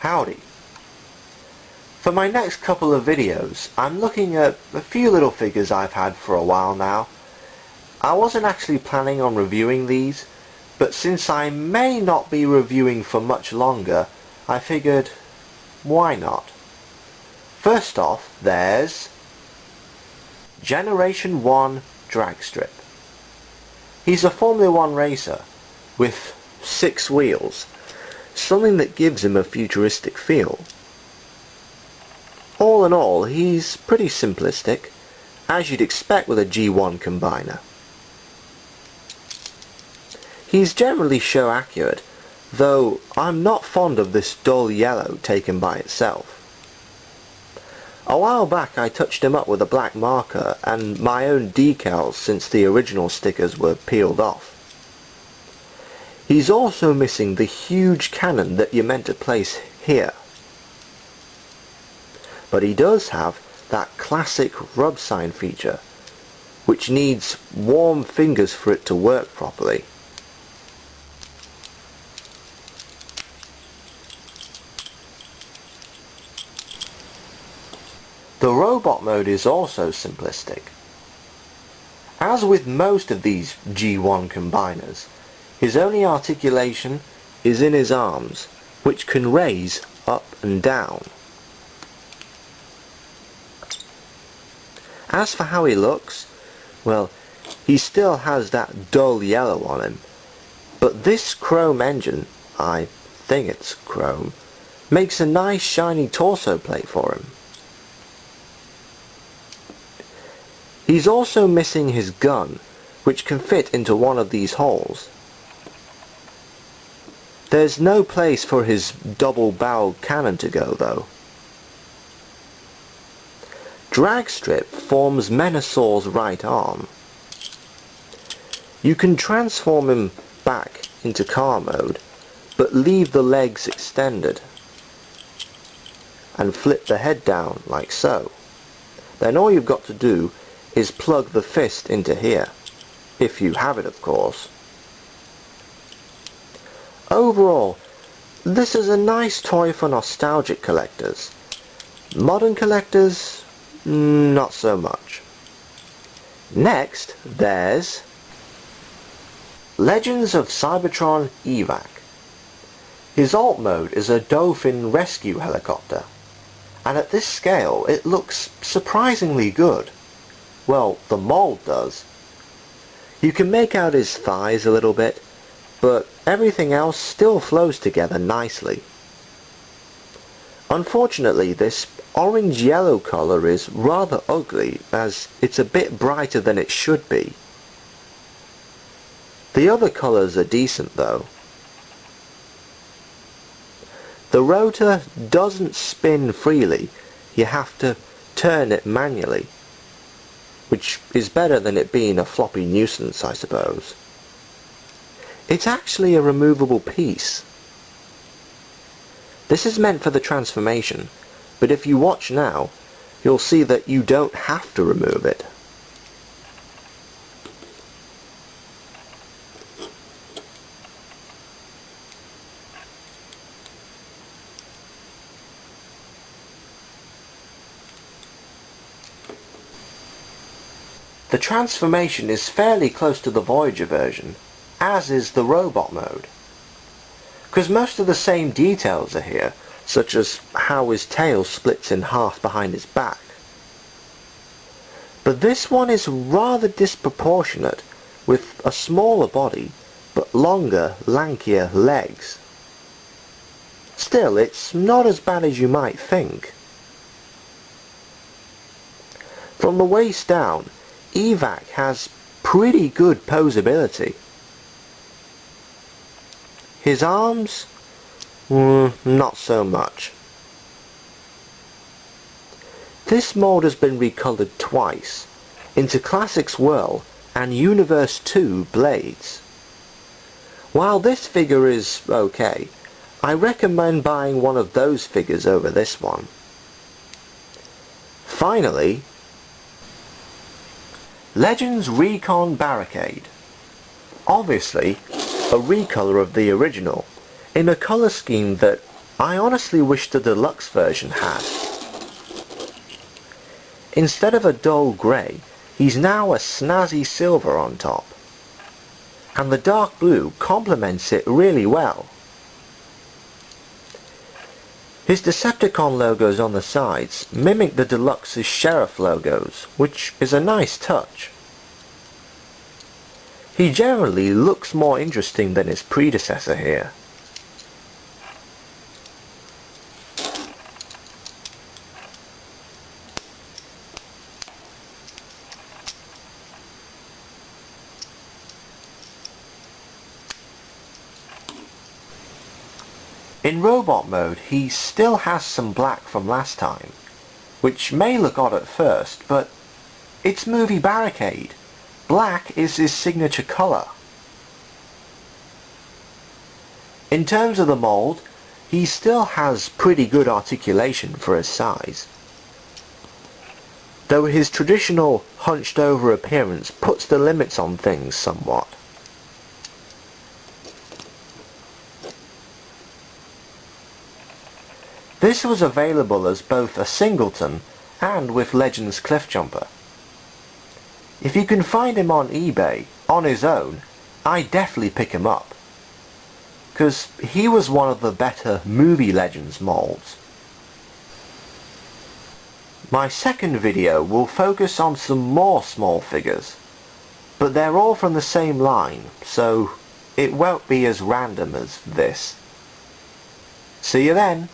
Howdy. For my next couple of videos, I'm looking at a few little figures I've had for a while now. I wasn't actually planning on reviewing these, but since I may not be reviewing for much longer, I figured, why not? First off, there's Generation 1 Drag Strip. He's a Formula 1 racer with 6 wheels, something that gives him a futuristic feel. All in all, he's pretty simplistic, as you'd expect with a G1 combiner. He's generally show accurate, though I'm not fond of this dull yellow taken by itself. A while back I touched him up with a black marker and my own decals since the original stickers were peeled off. He's also missing the huge cannon that you're meant to place here. But he does have that classic rub sign feature, which needs warm fingers for it to work properly. The robot mode is also simplistic. As with most of these G1 combiners, his only articulation is in his arms, which can raise up and down. As for how he looks, well, he still has that dull yellow on him, but this chrome engine, I think it's chrome, makes a nice shiny torso plate for him. He's also missing his gun, which can fit into one of these holes. There's no place for his double-barreled cannon to go, though. Dragstrip forms Menasaw's right arm. You can transform him back into car mode, but leave the legs extended, and flip the head down like so. Then all you've got to do is plug the fist into here, if you have it of course. Overall, this is a nice toy for nostalgic collectors. Modern collectors, not so much. Next, there's Legends of Cybertron Evac. His alt mode is a Dolphin rescue helicopter, and at this scale it looks surprisingly good. Well, the mold does. You can make out his thighs a little bit, but everything else still flows together nicely. Unfortunately, this orange-yellow colour is rather ugly, as it's a bit brighter than it should be. The other colours are decent though. The rotor doesn't spin freely, you have to turn it manually, which is better than it being a floppy nuisance, I suppose. It's actually a removable piece. This is meant for the transformation, but if you watch now, you'll see that you don't have to remove it. The transformation is fairly close to the Voyager version, as is the robot mode, because most of the same details are here, such as how his tail splits in half behind his back. But this one is rather disproportionate, with a smaller body, but longer, lankier legs. Still, it's not as bad as you might think. From the waist down, Evac has pretty good posability. His arms? Not so much. This mold has been recolored twice, into Classic Swirl and Universe 2 blades. While this figure is okay, I recommend buying one of those figures over this one. Finally, Legends Recon Barricade. Obviously, a recolor of the original, in a colour scheme that I honestly wish the deluxe version had. Instead of a dull grey, he's now a snazzy silver on top. And the dark blue complements it really well. His Decepticon logos on the sides mimic the Deluxe's Sheriff logos, which is a nice touch. He generally looks more interesting than his predecessor here. In robot mode, he still has some black from last time, which may look odd at first, but it's movie Barricade. Black is his signature colour. In terms of the mould, he still has pretty good articulation for his size, though his traditional hunched over appearance puts the limits on things somewhat. This was available as both a singleton and with Legends Cliffjumper. If you can find him on eBay, on his own, I'd definitely pick him up, because he was one of the better movie Legends molds. My second video will focus on some more small figures, but they're all from the same line, so it won't be as random as this. See you then!